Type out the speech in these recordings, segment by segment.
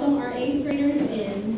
welcome our 8th graders in.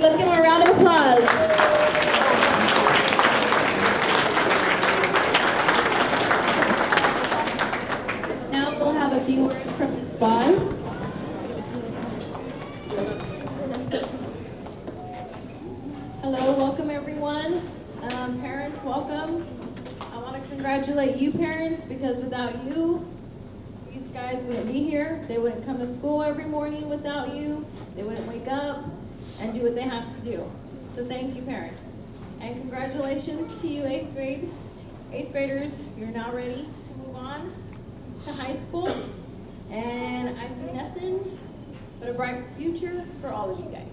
Let's give them a round of applause. Now we'll have a few words from Ms. Boz. Hello, welcome everyone. Parents, welcome. I want to congratulate you parents because without you, these guys wouldn't be here. They wouldn't come to school every morning without you. They wouldn't wake up and do what they have to do. So thank you, parents. And congratulations to you, 8th graders. You're now ready to move on to high school. And I see nothing but a bright future for all of you guys.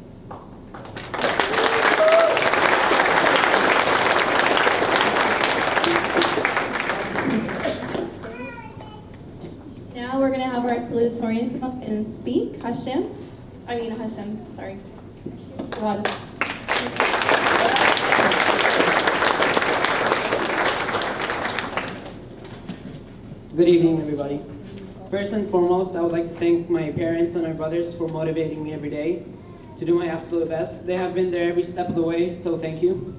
Now we're gonna have our salutatorian come up and speak. Hashem, sorry. God. Good evening, everybody. First and foremost, I would like to thank my parents and my brothers for motivating me every day to do my absolute best. They have been there every step of the way, so thank you.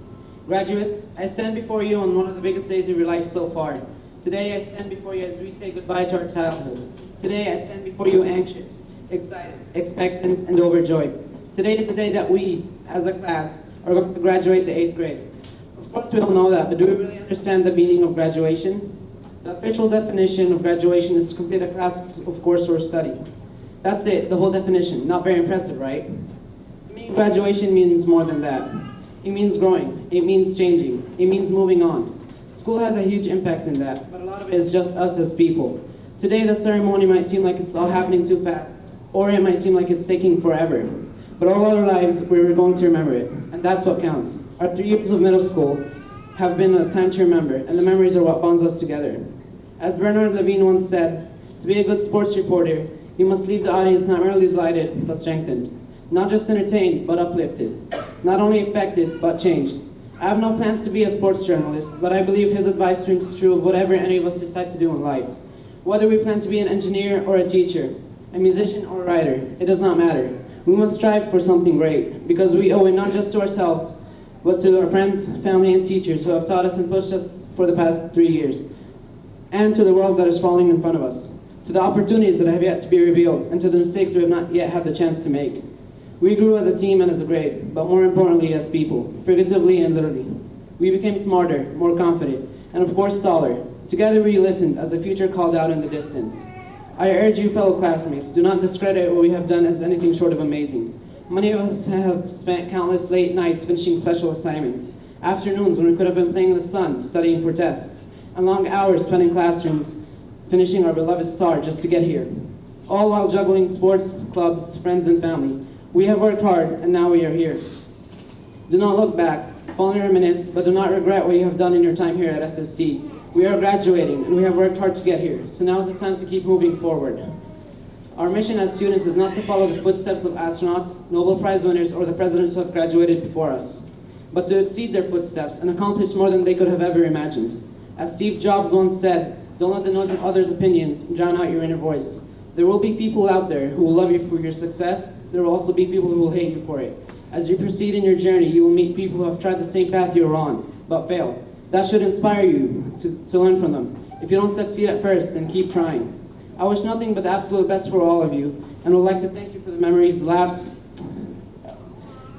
Graduates, I stand before you on one of the biggest days of your life so far. Today, I stand before you as we say goodbye to our childhood. Today, I stand before you anxious, excited, expectant, and overjoyed. Today is the day that we, as a class, are going to graduate the 8th grade. Of course, we all know that, but do we really understand the meaning of graduation? The official definition of graduation is to complete a class of course or study. That's it, the whole definition. Not very impressive, right? To me, graduation means more than that. It means growing. It means changing. It means moving on. School has a huge impact in that, but a lot of it is just us as people. Today, the ceremony might seem like it's all happening too fast, or it might seem like it's taking forever. But all our lives, we were going to remember it, and that's what counts. Our 3 years of middle school have been a time to remember, and the memories are what bonds us together. As Bernard Levine once said, to be a good sports reporter, you must leave the audience not merely delighted, but strengthened. Not just entertained, but uplifted. Not only affected, but changed. I have no plans to be a sports journalist, but I believe his advice rings true of whatever any of us decide to do in life. Whether we plan to be an engineer or a teacher, a musician or a writer, it does not matter. We must strive for something great, because we owe it not just to ourselves, but to our friends, family, and teachers who have taught us and pushed us for the past 3 years, and to the world that is falling in front of us, to the opportunities that have yet to be revealed, and to the mistakes we have not yet had the chance to make. We grew as a team and as a grade, but more importantly as people, figuratively and literally. We became smarter, more confident, and of course taller. Together we listened as the future called out in the distance. I urge you, fellow classmates, do not discredit what we have done as anything short of amazing. Many of us have spent countless late nights finishing special assignments, afternoons when we could have been playing in the sun, studying for tests, and long hours spent in classrooms, finishing our beloved STAR just to get here. All while juggling sports, clubs, friends, and family. We have worked hard, and now we are here. Do not look back, fondly reminisce, but do not regret what you have done in your time here at SST. We are graduating, and we have worked hard to get here, so now is the time to keep moving forward. Our mission as students is not to follow the footsteps of astronauts, Nobel Prize winners, or the presidents who have graduated before us, but to exceed their footsteps and accomplish more than they could have ever imagined. As Steve Jobs once said, don't let the noise of others' opinions drown out your inner voice. There will be people out there who will love you for your success. There will also be people who will hate you for it. As you proceed in your journey, you will meet people who have tried the same path you are on, but failed. That should inspire you to learn from them. If you don't succeed at first, then keep trying. I wish nothing but the absolute best for all of you, and would like to thank you for the memories, laughs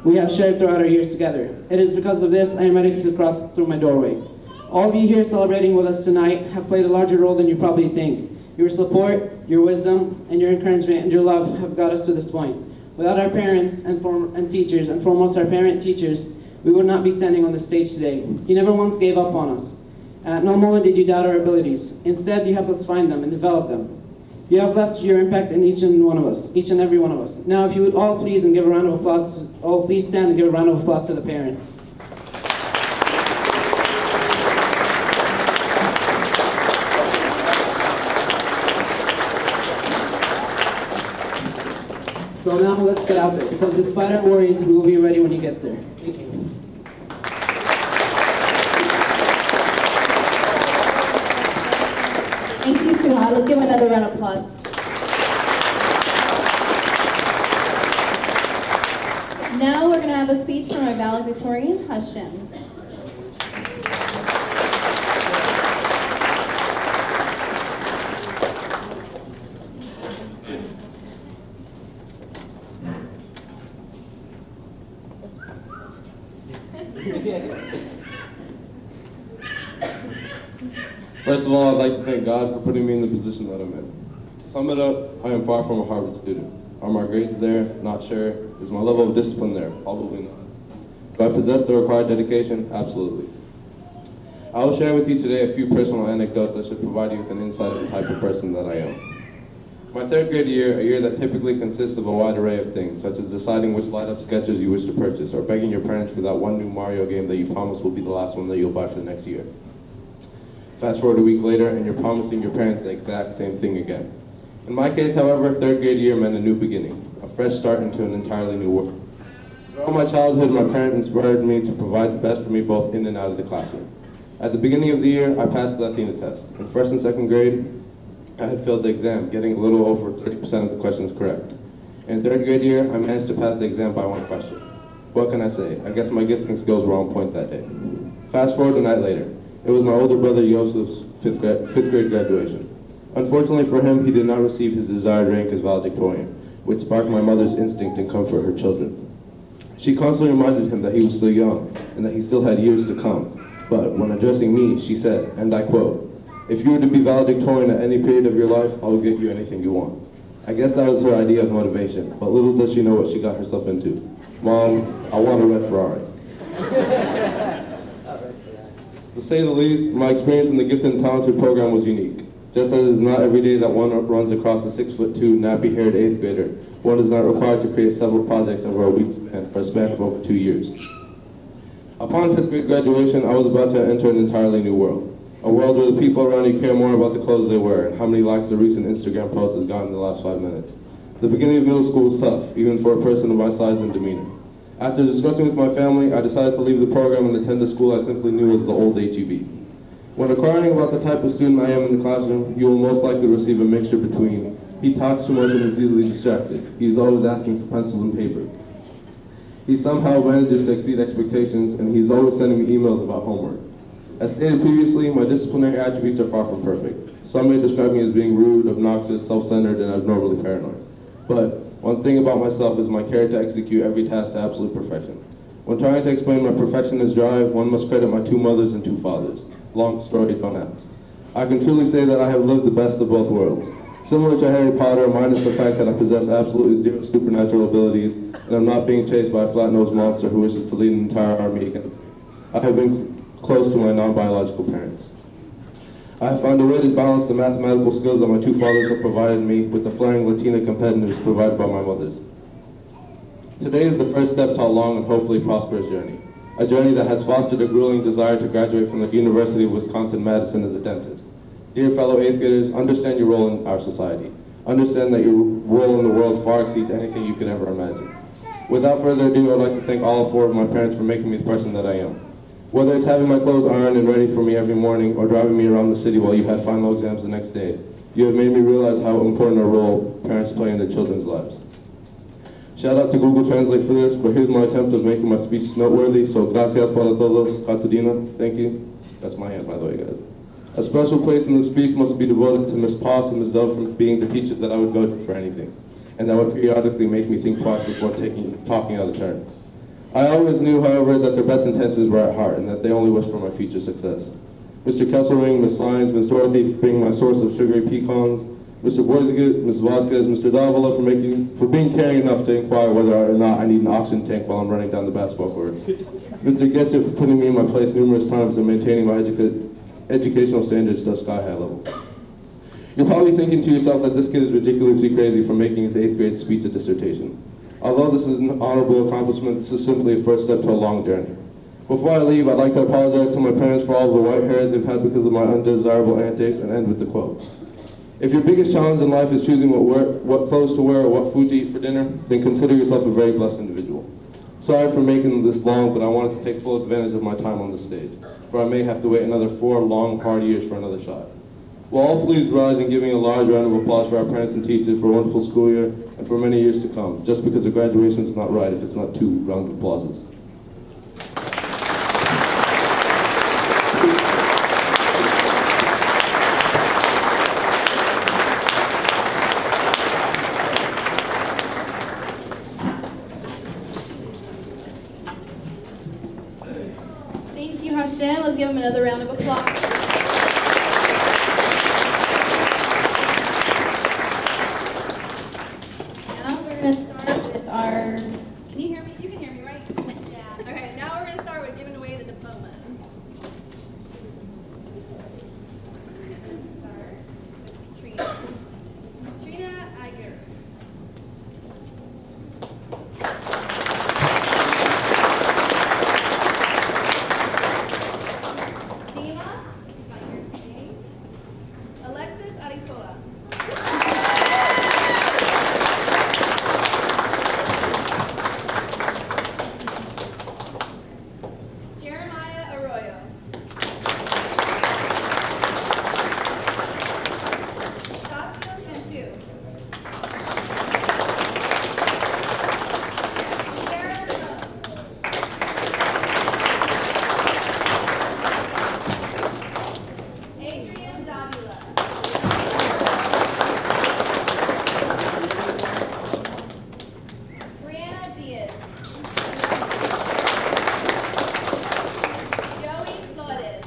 we have shared throughout our years together. It is because of this I am ready to cross through my doorway. All of you here celebrating with us tonight have played a larger role than you probably think. Your support, your wisdom, and your encouragement and your love have got us to this point. Without our parents and teachers, and foremost our parent teachers, we would not be standing on the stage today. You never once gave up on us. At no moment did you doubt our abilities. Instead, you helped us find them and develop them. You have left your impact in each and every one of us. Now, if you would all please and give a round of applause, please stand and give a round of applause to the parents. So now let's get out there, because despite our worries, we will be ready when you get there. Thank you. Thank you, Suha. Let's give another round of applause. Now we're going to have a speech from our valedictorian, Hashem. First of all, I'd like to thank God for putting me in the position that I'm in. To sum it up, I am far from a Harvard student. Are my grades there? Not sure. Is my level of discipline there? Probably not. Do I possess the required dedication? Absolutely. I will share with you today a few personal anecdotes that should provide you with an insight of the type of person that I am. My third grade year, a year that typically consists of a wide array of things, such as deciding which light-up sketches you wish to purchase, or begging your parents for that one new Mario game that you promise will be the last one that you'll buy for the next year. Fast forward a week later, and you're promising your parents the exact same thing again. In my case, however, third grade year meant a new beginning, a fresh start into an entirely new world. Throughout my childhood, my parents inspired me to provide the best for me both in and out of the classroom. At the beginning of the year, I passed the Latina test. In first and second grade, I had failed the exam, getting a little over 30% of the questions correct. In third grade year, I managed to pass the exam by one question. What can I say? I guess my gifting skills were on point that day. Fast forward a night later. It was my older brother Yosef's fifth grade graduation. Unfortunately for him, he did not receive his desired rank as valedictorian, which sparked my mother's instinct to comfort her children. She constantly reminded him that he was still young and that he still had years to come. But when addressing me, she said, and I quote, "If you were to be valedictorian at any period of your life, I will get you anything you want." I guess that was her idea of motivation, but little does she know what she got herself into. Mom, I want a red Ferrari. To say the least, my experience in the Gifted and Talented program was unique. Just as it is not every day that one runs across a 6'2", nappy-haired 8th grader, one is not required to create several projects over a week span for a span of over 2 years. Upon 5th grade graduation, I was about to enter an entirely new world. A world where the people around you care more about the clothes they wear and how many likes a recent Instagram post has gotten in the last 5 minutes. The beginning of middle school was tough, even for a person of my size and demeanor. After discussing with my family, I decided to leave the program and attend a school I simply knew as the old HEB. When inquiring about the type of student I am in the classroom, you will most likely receive a mixture between he talks too much and is easily distracted. He's always asking for pencils and paper. He somehow manages to exceed expectations, and he's always sending me emails about homework. As stated previously, my disciplinary attributes are far from perfect. Some may describe me as being rude, obnoxious, self-centered, and abnormally paranoid. But one thing about myself is my care to execute every task to absolute perfection. When trying to explain my perfectionist drive, one must credit my 2 mothers and 2 fathers. Long story, don't ask. I can truly say that I have lived the best of both worlds. Similar to Harry Potter, minus the fact that I possess absolutely 0 supernatural abilities, and I'm not being chased by a flat-nosed monster who wishes to lead an entire army against me. I have been close to my non-biological parents. I have found a way to balance the mathematical skills that my 2 fathers have provided me with the flaring Latina competitiveness provided by my mothers. Today is the first step to a long and hopefully prosperous journey. A journey that has fostered a grueling desire to graduate from the University of Wisconsin-Madison as a dentist. Dear fellow 8th graders, understand your role in our society. Understand that your role in the world far exceeds anything you could ever imagine. Without further ado, I'd like to thank all 4 of my parents for making me the person that I am. Whether it's having my clothes ironed and ready for me every morning or driving me around the city while you had final exams the next day, you have made me realize how important a role parents play in their children's lives. Shout out to Google Translate for this, but here's my attempt of making my speech noteworthy. So, gracias para todos, Catudina. Thank you. That's my hand, by the way, guys. A special place in the speech must be devoted to Miss Poss and Miss Dove for being the teacher that I would go to for anything, and that would periodically make me think twice before talking out of turn. I always knew, however, that their best intentions were at heart and that they only wished for my future success. Mr. Kesselring, Miss Lyons, Miss Dorothy for being my source of sugary pecans, Mr. Borzigit, Ms. Vasquez, Mr. Davila for being caring enough to inquire whether or not I need an oxygen tank while I'm running down the basketball court. Mr. Getcher for putting me in my place numerous times and maintaining my educational standards to a sky-high level. You're probably thinking to yourself that this kid is ridiculously crazy for making his 8th grade speech a dissertation. Although this is an honorable accomplishment, this is simply a first step to a long journey. Before I leave, I'd like to apologize to my parents for all the white hairs they've had because of my undesirable antics and end with the quote. If your biggest challenge in life is choosing what clothes to wear or what food to eat for dinner, then consider yourself a very blessed individual. Sorry for making this long, but I wanted to take full advantage of my time on the stage, for I may have to wait another 4 long, hard years for another shot. Will all please rise in giving a large round of applause for our parents and teachers for a wonderful school year and for many years to come, just because a graduation is not right if it's not 2 rounds of applauses. Thank you, Hashem. Let's give him another round of applause. Now we're going to start with our, can you hear me? You can hear me, right? Yeah. Okay, now we're going to start with giving away the diplomas. We're going to start with Trina. Trina Iger. Alexis Arizola. Jeremiah Arroyo. Tasio Cantu. Sarah Rose. Adrian Davila. Brianna Diaz. Joey Flores.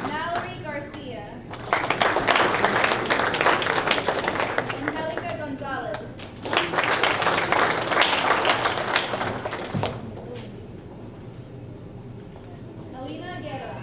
Mallory Garcia. Angelica Gonzalez. Alina Guerra.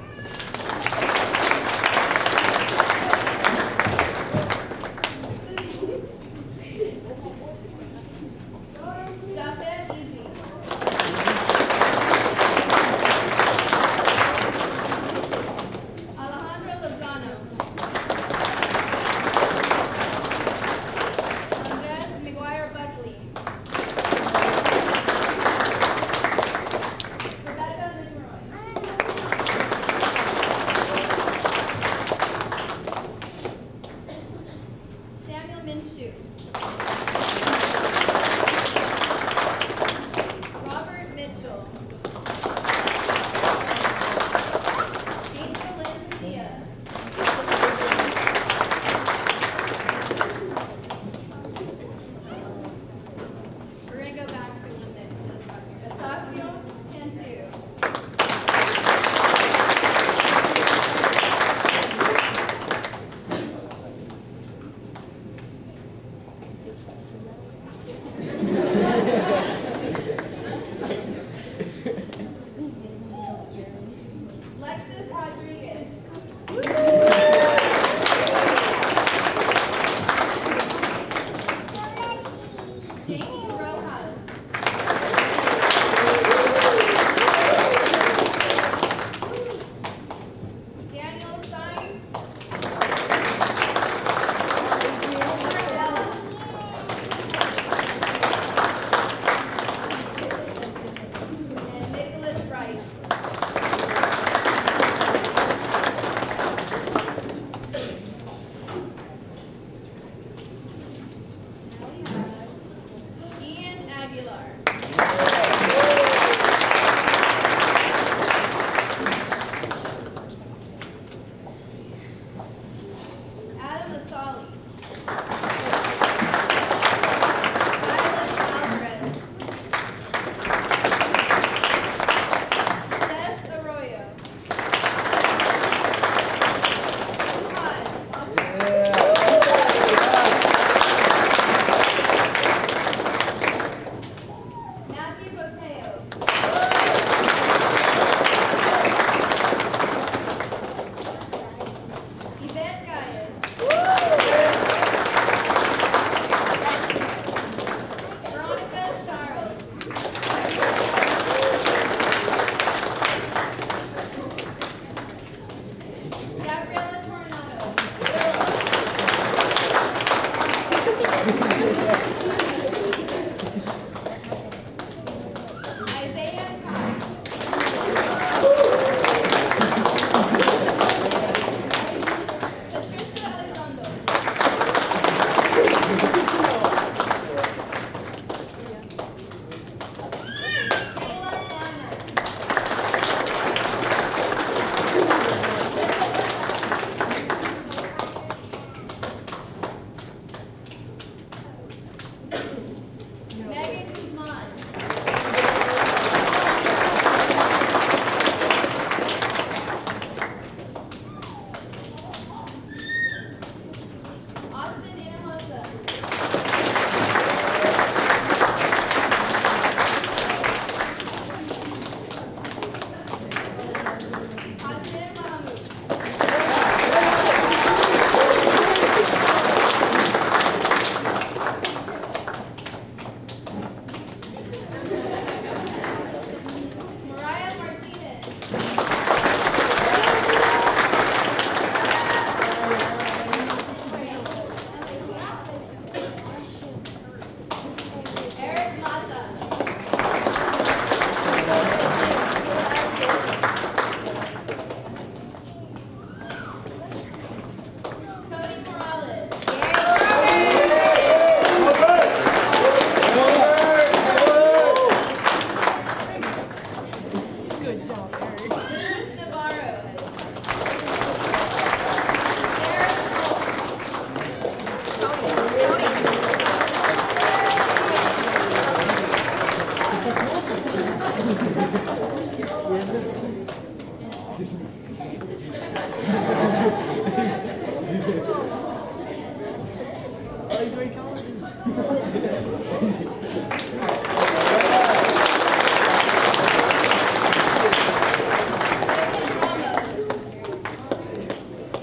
Good job, Eric. Lucas Navarro.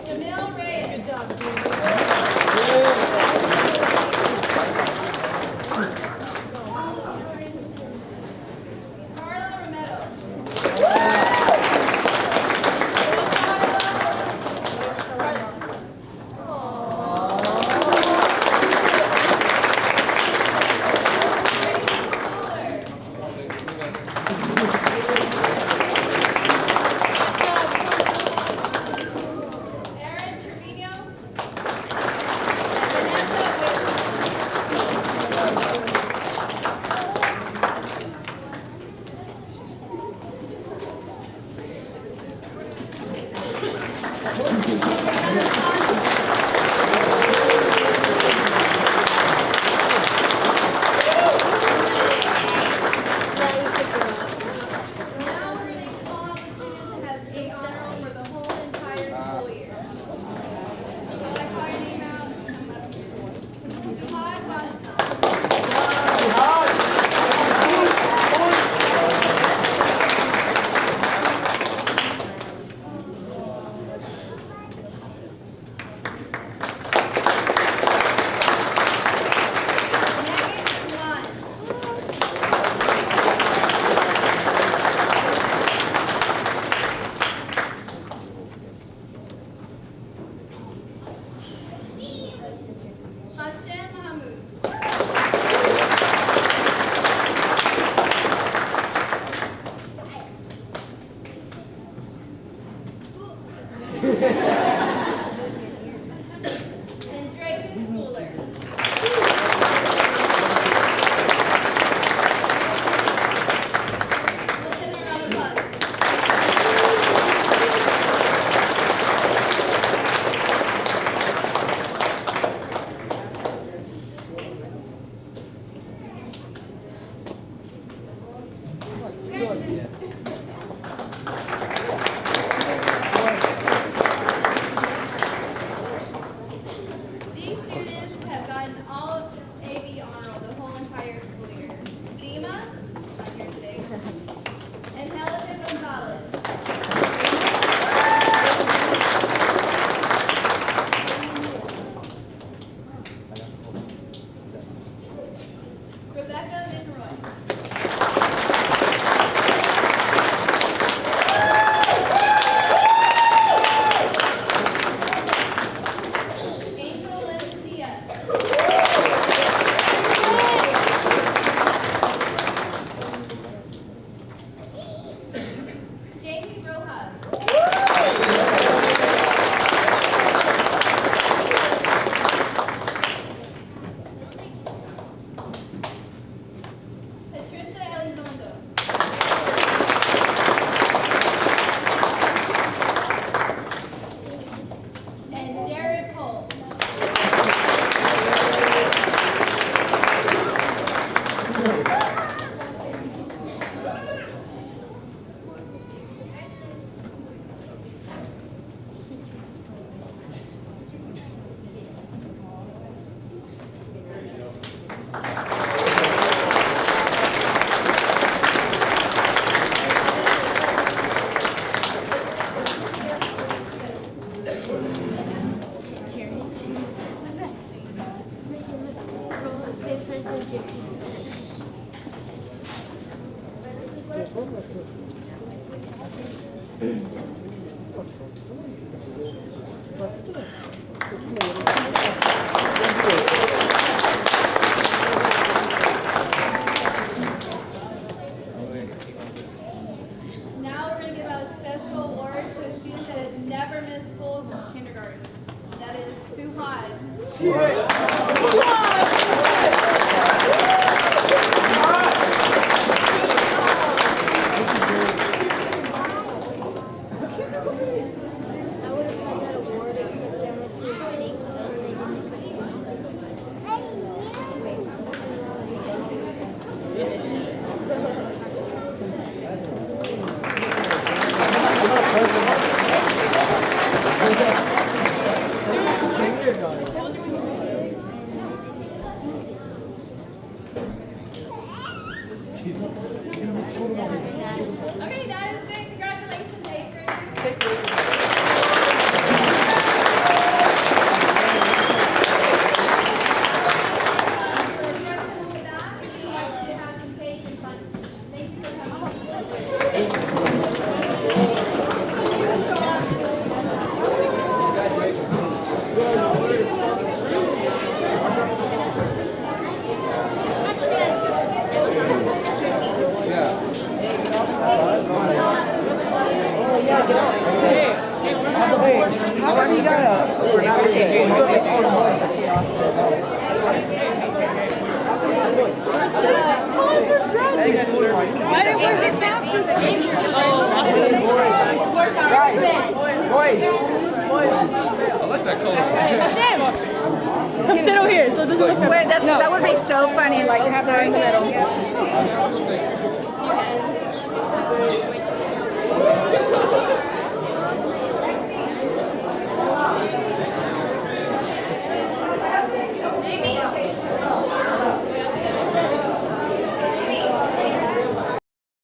Jamil Reyes. Good job, Junior. Carla Romero. Aaron Trevino. Vanessa Whitman. Now we're going to call on the student that has 8 on roll for the whole entire school year. So when I call your name out, come up here. Suhad Vashna. Megan Iman. Hashem Mahmoud. And Draven Schooler. Let's give them a round of applause. These students have gotten all AB honor the whole entire school year. Dima, not here today, and Helena Gonzalez. Rebecca Nickeroy. Angel Lynn Diaz. Jamie Rojas. Patricia Elizondo. And Jared Cole. Now we're going to give out a special award to a student that has never missed school since kindergarten. That is Suhad. How come you got a we're not Come sit over here so it doesn't look Wait, that would be so funny, like you have that in the middle.